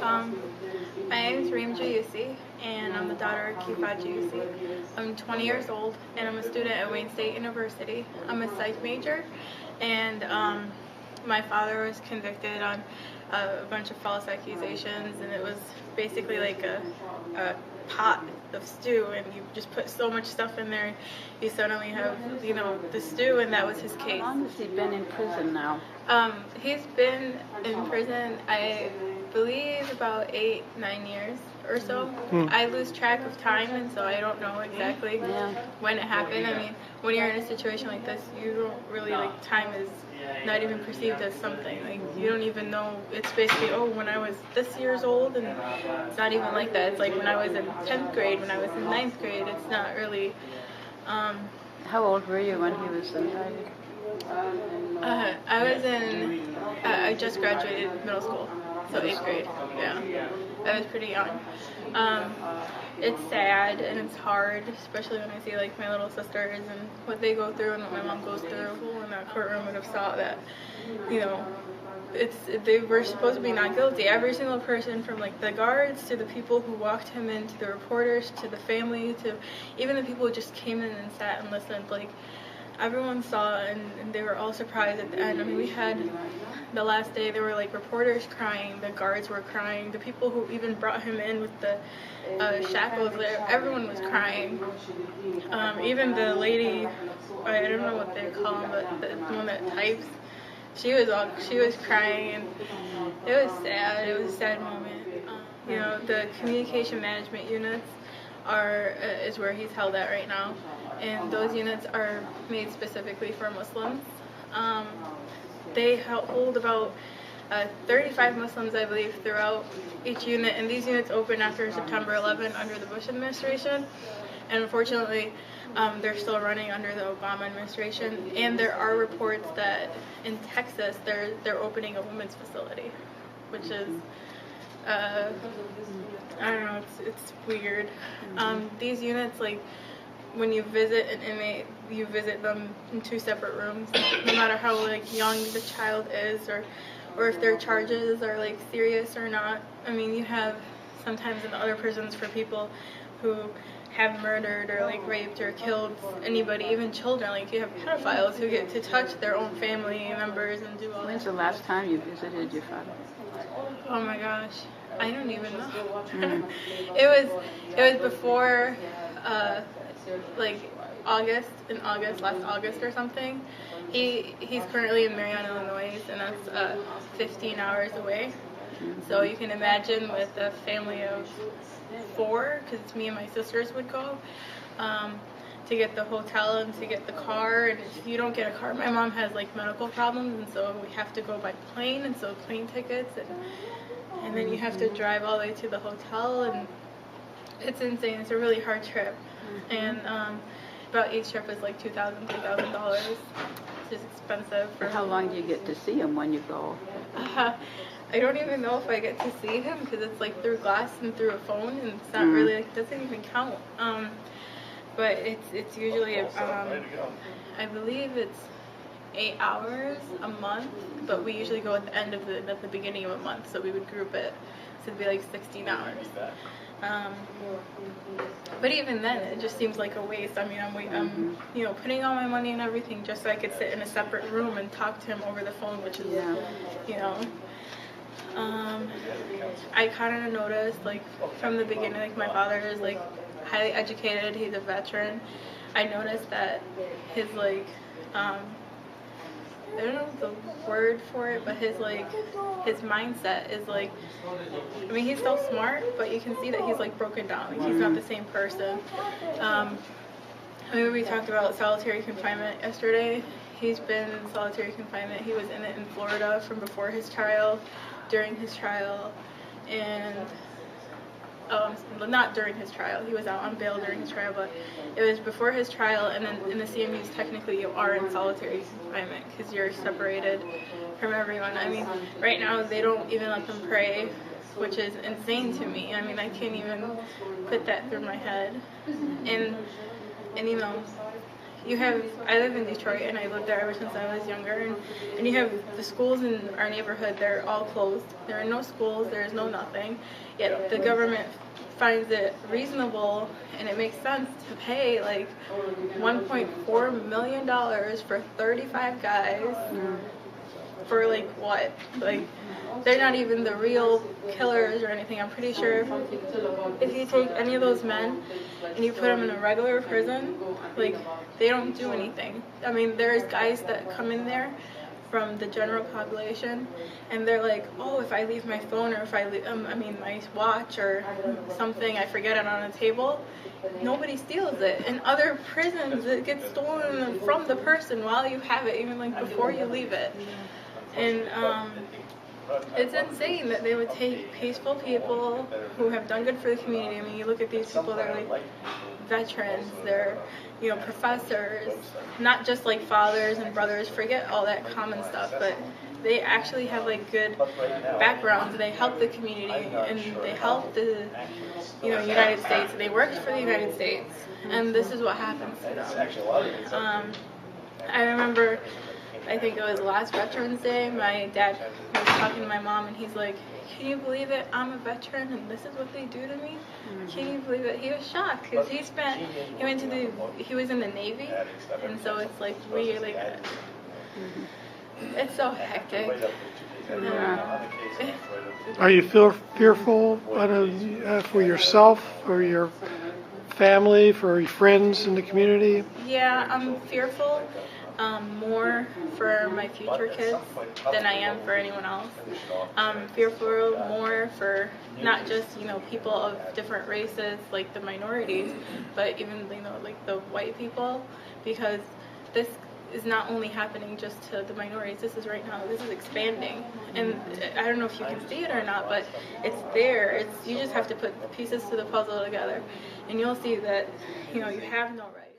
Um, my name is Reem Jayyousi, and I'm the daughter of Jayyousi. I'm 20 years old, and I'm a student at Wayne State University. I'm a psych major, and my father was convicted on a bunch of false accusations, and it was basically like a pot of stew, and you just put so much stuff in there, you suddenly have, the stew, and that was his case. How long has he been in prison now? He's been in prison, I believe, about 8-9 years or so. I lose track of time, and so I don't know exactly when it happened. I mean, when you're in a situation like this, you don't really, time is not even perceived as something. Like, you don't even know. It's basically, oh, when I was this years old, and it's not even like that. It's like when I was in 10th grade, when I was in 9th grade. It's not really. How old were you when he was indicted? I just graduated middle school, so 8th grade. Yeah, I was pretty young. It's sad and it's hard, especially when I see my little sisters and what they go through and what my mom goes through. Who in that courtroom would have thought that, they were supposed to be not guilty. Every single person, from the guards to the people who walked him in, to the reporters, to the family, to even the people who just came in and sat and listened. Everyone saw, and they were all surprised at the end. I mean, we had the last day, there were reporters crying, the guards were crying, the people who even brought him in with the shackles there, everyone was crying. Even the lady, I don't know what they call him, but the one that types, she was crying, and it was sad. It was a sad moment. The communication management units is where he's held at right now, and those units are made specifically for Muslims. They hold about 35 Muslims, I believe, throughout each unit, and these units opened after September 11 under the Bush administration, and unfortunately they're still running under the Obama administration. And there are reports that in Texas they're opening a women's facility, which is I don't know, it's weird. These units, when you visit an inmate, you visit them in 2 separate rooms, no matter how young the child is, or if their charges are serious or not. I mean, you have sometimes in the other prisons for people who have murdered or raped or killed anybody, even children. You have pedophiles who get to touch their own family members and do all that. When's the last time you visited your father? Oh my gosh, I don't even know. It was before last August or something. He's currently in Marion, Illinois, and that's 15 hours away. So you can imagine, with a family of 4, because it's me and my sisters would go, to get the hotel and to get the car. And if you don't get a car, my mom has medical problems, and so we have to go by plane, and so plane tickets, and then you have to drive all the way to the hotel, and it's insane. It's a really hard trip. And about each trip is $2,000, $3,000. It's just expensive. How long do you get to see him when you go? I don't even know if I get to see him, because it's through glass and through a phone, and it's not really it doesn't even count. But it's usually I believe it's 8 hours a month, but we usually go at the end of at the beginning of a month, so we would group it, so it'd be 16 hours. But even then, it just seems like a waste. I mean, I'm putting all my money and everything just so I could sit in a separate room and talk to him over the phone, which is, I kind of noticed, from the beginning, my father is, highly educated, he's a veteran. I noticed that his, I don't know the word for it, but his mindset is I mean, he's so smart, but you can see that he's broken down. He's not the same person. I mean, we talked about solitary confinement yesterday. He's been in solitary confinement. He was in it in Florida from before his trial, during his trial, and not during his trial. He was out on bail during his trial, but it was before his trial. And then in the CMUs, technically you are in solitary confinement because you're separated from everyone. I mean, right now they don't even let them pray, which is insane to me. I mean, I can't even put that through my head. And you have, I live in Detroit and I lived there ever since I was younger, and you have the schools in our neighborhood, they're all closed. There are no schools, there's no nothing, yet the government finds it reasonable and it makes sense to pay like $1.4 million for 35 guys for like what? Like, they're not even the real killers or anything. I'm pretty sure if you take any of those men and you put them in a regular prison, like, they don't do anything. I mean, there's guys that come in there from the general population and they're like, oh, if I leave my phone or if I leave, my watch or something, I forget it on a table, nobody steals it. In other prisons, it gets stolen from the person while you have it, even like before you leave it. And it's insane that they would take peaceful people who have done good for the community. I mean, you look at these people, they're like veterans, they're, professors, not just like fathers and brothers, forget all that common stuff, but they actually have like good backgrounds. They help the community and they help the, United States. They worked for the United States, and this is what happens to them. I remember, I think it was last Veterans Day, my dad was talking to my mom and he's like, can you believe it? I'm a veteran and this is what they do to me? Can you believe it? He was shocked because he was in the Navy, and so it's like really good. It's so hectic. Are you fearful for yourself, for your family, for your friends in the community? Yeah, I'm fearful. More for my future kids than I am for anyone else. I'm fearful more for not just, people of different races, like the minorities, but even, like the white people, because this is not only happening just to the minorities. This is expanding. And I don't know if you can see it or not, but it's there. You just have to put the pieces to the puzzle together, and you'll see that, you have no right.